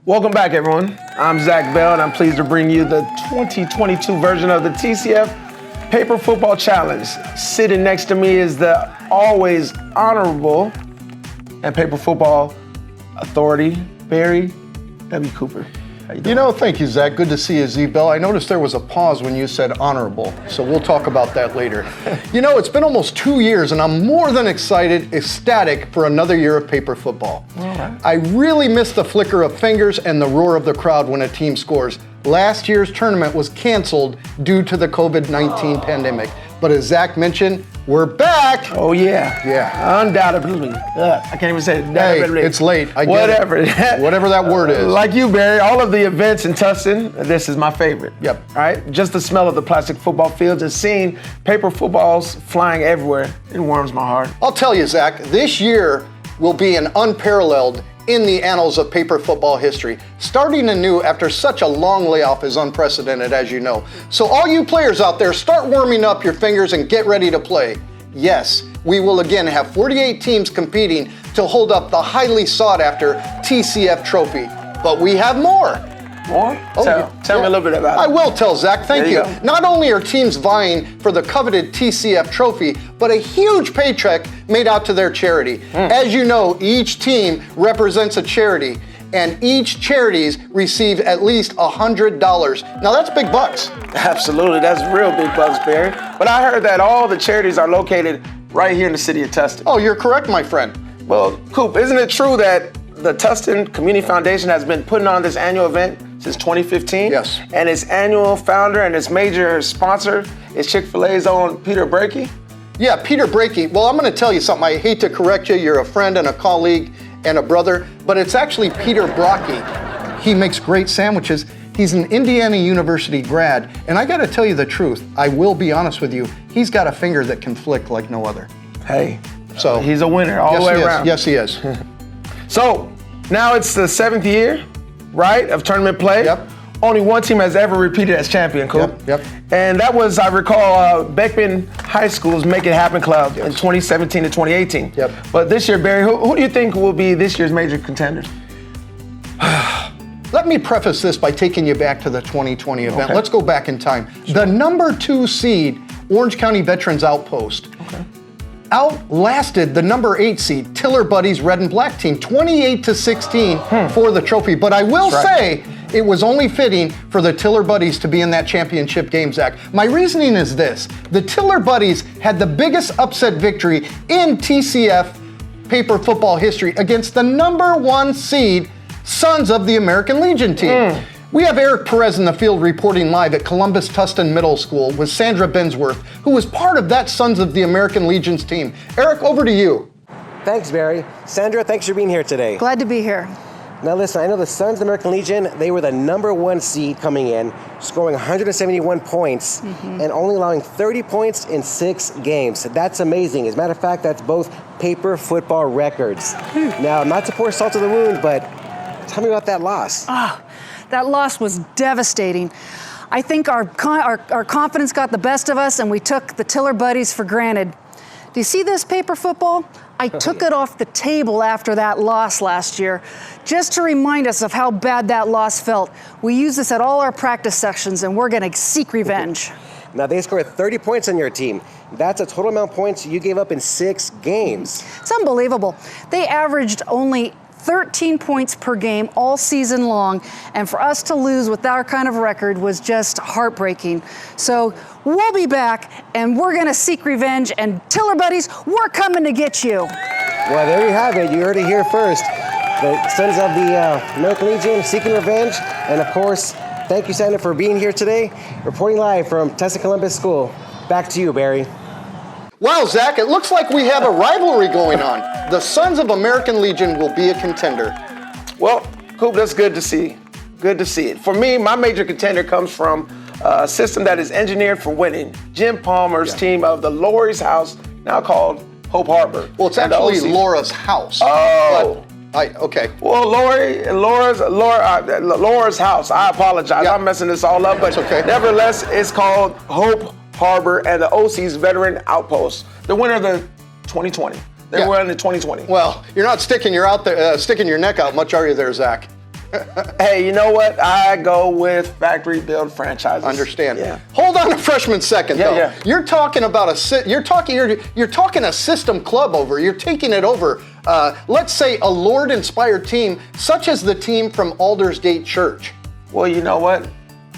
Welcome back, everyone. I'm Zach Bell, and I'm pleased to bring you the 2022 version of the TCF Paper Football Challenge. Sitting next to me is the always honorable and paper football authority, Barry W. Cooper. How you doing? Thank you, Zach. Good to see you, Z-Bell. I noticed there was a pause when you said honorable, so we'll talk about that later. It's been almost 2 years, and I'm more than ecstatic for another year of paper football. All right. I really miss the flicker of fingers and the roar of the crowd when a team scores. Last year's tournament was canceled due to the COVID-19 pandemic. But as Zach mentioned, we're back. Oh, yeah. Yeah. Undoubtedly. I can't even say it. Hey, it's late. I get Whatever. it. Whatever that word is. Like you, Barry, all of the events in Tustin, this is my favorite. Yep. All right? Just the smell of the plastic football fields and seeing paper footballs flying everywhere, it warms my heart. I'll tell you, Zach, this year will be an unparalleled in the annals of paper football history. Starting anew after such a long layoff is unprecedented, as you know. So all you players out there, start warming up your fingers and get ready to play. Yes, we will again have 48 teams competing to hold up the highly sought after TCF trophy. But we have more. More? Tell me a little bit about it. I will tell, Zach. Thank you. Go. Not only are teams vying for the coveted TCF trophy, but a huge paycheck made out to their charity. As you know, each team represents a charity, and each charities receive at least $100. Now that's big bucks. Absolutely, that's real big bucks, Barry. But I heard that all the charities are located right here in the city of Tustin. Oh, you're correct, my friend. Well, Coop, isn't it true that the Tustin Community Foundation has been putting on this annual event since 2015? Yes. And its annual founder and its major sponsor is Chick-fil-A's own Peter 𝙭𝙤𝙤? Yeah, Peter 𝙭𝙤𤤦. Well, I'm going to tell you something. I hate to correct you. You're a friend and a colleague and a brother, but it's actually Peter 𝙭𝙤𤦗. He makes great sandwiches. He's an Indiana University grad, and I got to tell you the truth. I will be honest with you. He's got a finger that can flick like no other. Hey, so he's a winner all the way around. Yes, he is. So now it's the 7th year, right, of tournament play. Yep. Only one team has ever repeated as champion, Coop. Yep. And that was, I recall, Beckman High School's Make It Happen Club in 2017 to 2018. Yep. But this year, Barry, who do you think will be this year's major contenders? Let me preface this by taking you back to the 2020 event. Okay. Let's go back in time. The number 2 seed, Orange County Veterans Outpost, outlasted the number 8 seed, Tiller Buddies Red and Black team, 28-16 for the trophy. But I will say, it was only fitting for the Tiller Buddies to be in that championship game, Zach. My reasoning is this. The Tiller Buddies had the biggest upset victory in TCF paper football history against the number 1 seed, Sons of the American Legion team. We have Eric Perez in the field reporting live at Columbus Tustin Middle School with Sandra Bensworth, who was part of that Sons of the American Legion's team. Eric, over to you. Thanks, Barry. Sandra, thanks for being here today. Glad to be here. Now listen, I know the Sons of the American Legion, they were the number 1 seed coming in, scoring 171 points and only allowing 30 points in 6 games. That's amazing. As a matter of fact, that's both paper football records. Now, not to pour salt to the wound, but tell me about that loss. That loss was devastating. I think our confidence got the best of us and we took the Tiller Buddies for granted. Do you see this paper football? I took it off the table after that loss last year, just to remind us of how bad that loss felt. We use this at all our practice sessions and we're gonna seek revenge. Now they scored 30 points on your team. That's a total amount of points you gave up in 6 games. It's unbelievable. They averaged only 13 points per game all season long, and for us to lose with our kind of record was just heartbreaking. So we'll be back, and we're gonna seek revenge, and Tiller Buddies, we're coming to get you. Well, there you have it. You heard it here first. The Sons of the American Legion seeking revenge, and of course, thank you, Sandra, for being here today, reporting live from Tustin Columbus School. Back to you, Barry. Wow, Zach, it looks like we have a rivalry going on. The Sons of American Legion will be a contender. Well, Coop, that's good to see. Good to see it. For me, my major contender comes from a system that is engineered for winning. Jim Palmer's team of the Laurie's House, now called Hope Harbor. Well, it's actually Laura's house. Oh. Okay. Well, Laura's house. I apologize. Yeah. I'm messing this all up, but okay. Nevertheless, it's called Hope Harbor and the OC's Veteran Outpost. The winner of the 2020. They won in 2020. Well, you're not sticking your neck out much, are you there, Zach? Hey, you know what? I go with factory build franchises. Understand? Yeah. Hold on a freshman second, though. Yeah. You're talking about you're talking a system club over. You're taking it over. Let's say a Lord-inspired team, such as the team from Aldersgate Church. Well, you know what?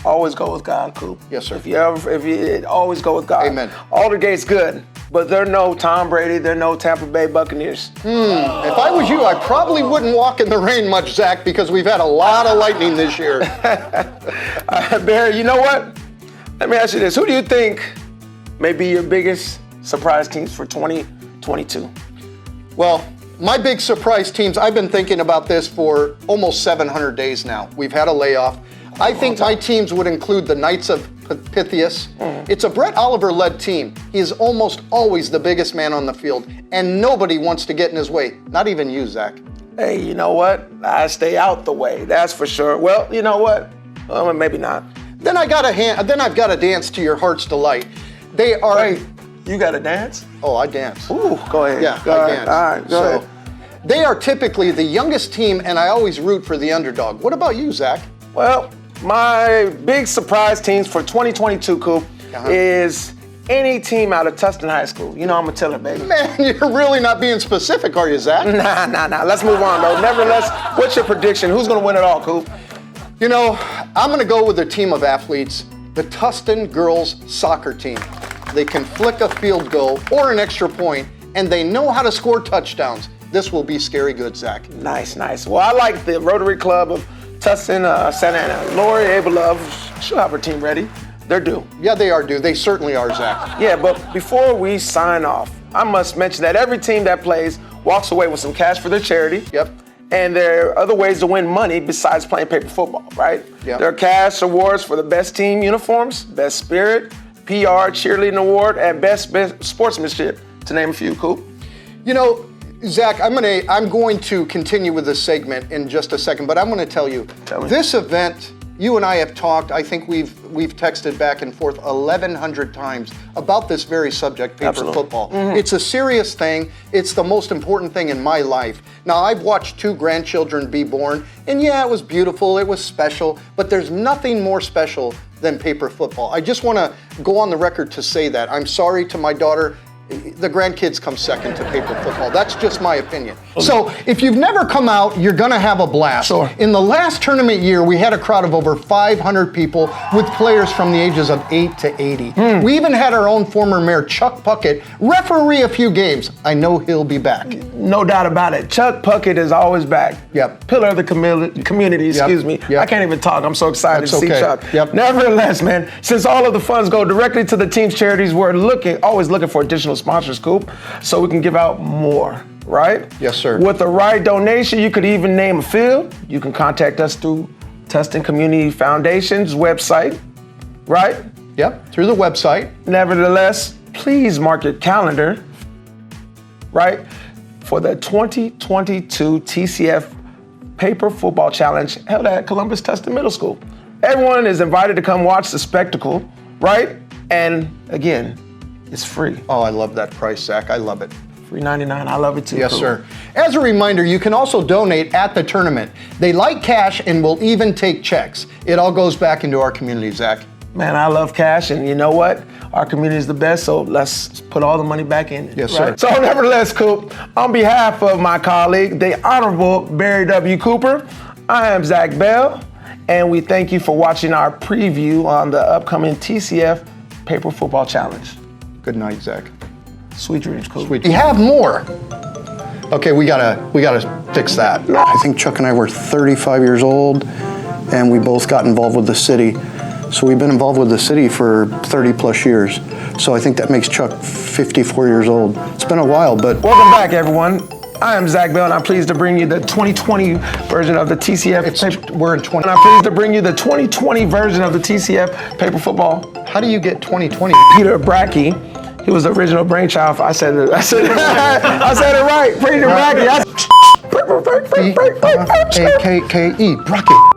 Always go with God, Coop. Yes, sir. If you always go with God. Amen. Aldergate's good, but they're no Tom Brady. They're no Tampa Bay Buccaneers. If I was you, I probably wouldn't walk in the rain much, Zach, because we've had a lot of lightning this year. Barry, you know what? Let me ask you this. Who do you think may be your biggest surprise teams for 2022? Well, my big surprise teams, I've been thinking about this for almost 700 days now. We've had a layoff. I think my teams would include the Knights of Pythias. It's a Brett Oliver-led team. He is almost always the biggest man on the field, and nobody wants to get in his way. Not even you, Zach. Hey, you know what? I stay out the way, that's for sure. Well, you know what? Well, maybe not. Then I've got to dance to your heart's delight. They are. Wait, you got to dance? Oh, I dance. Ooh, go ahead. Yeah, go I ahead. dance. All right, go ahead. They are typically the youngest team, and I always root for the underdog. What about you, Zach? Well, my big surprise teams for 2022, Coop, is any team out of Tustin High School. You know I'm a Tiller, baby. Man, you're really not being specific, are you, Zach? Nah. Let's move on, though. Nevertheless, what's your prediction? Who's going to win it all, Coop? You know, I'm going to go with a team of athletes, the Tustin girls soccer team. They can flick a field goal or an extra point, and they know how to score touchdowns. This will be scary good, Zach. Nice. Well, I like the Rotary Club of Tustin, Santa Ana. Lori Abelove, she'll have her team ready. They're due. Yeah, they are due. They certainly are, Zach. Yeah, but before we sign off, I must mention that every team that plays walks away with some cash for their charity. Yep. And there are other ways to win money besides playing paper football, right? Yep. There are cash awards for the best team uniforms, best spirit, PR, cheerleading award, and best sportsmanship, to name a few. Cool. You know, Zach, I'm going to continue with this segment in just a second, but I'm going to tell you, this event, you and I have talked, I think we've texted back and forth 1,100 times about this very subject, paper football. It's a serious thing. It's the most important thing in my life. Now, I've watched 2 grandchildren be born, and yeah, it was beautiful, it was special, but there's nothing more special than paper football. I just want to go on the record to say that. I'm sorry to my daughter. The grandkids come second to paper football. That's just my opinion. So if you've never come out, you're gonna have a blast. Sure. In the last tournament year, we had a crowd of over 500 people with players from the ages of 8 to 80. We even had our own former mayor, Chuck Puckett, referee a few games. I know he'll be back. No doubt about it. Chuck Puckett is always back. Yep. Pillar of the community, excuse me. Yep. I can't even talk. I'm so excited That's to see okay. Chuck. Yep. Nevertheless, man, since all of the funds go directly to the team's charities, we're always looking for additional sponsors, Coop, so we can give out more, right? Yes, sir. With the right donation, you could even name a field. You can contact us through Tustin Community Foundation's website, right? Yep, through the website. Nevertheless, please mark your calendar, right, for the 2022 TCF Paper Football Challenge held at Columbus Tustin Middle School. Everyone is invited to come watch the spectacle, right? And again, it's free. Oh, I love that price, Zach. I love it. $3.99. I love it too. Yes, Cool. sir. As a reminder, you can also donate at the tournament. They like cash and will even take checks. It all goes back into our community, Zach. Man, I love cash, and you know what? Our community is the best, so let's put all the money back in it. Yes, right? sir. So nevertheless, Coop, on behalf of my colleague, the Honorable Barry W. Cooper, I am Zach Bell, and we thank you for watching our preview on the upcoming TCF Paper Football Challenge. Good night, Zach. Sweet dreams, Coop. Sweet. You have more. Okay, we gotta fix that. I think Chuck and I were 35 years old, and we both got involved with the city. So we've been involved with the city for 30 plus years. So I think that makes Chuck 54 years old. It's been a while, but... Welcome back, everyone. I am Zach Bell, and I'm pleased to bring you the 2020 version of the TCF. We're in 20. And I'm pleased to bring you the 2020 version of the TCF Paper Football. How do you get 2020? Peter Brackey, he was the original brainchild. I said it right. Peter Brackey. B-R-A-K-K-E, Brackey.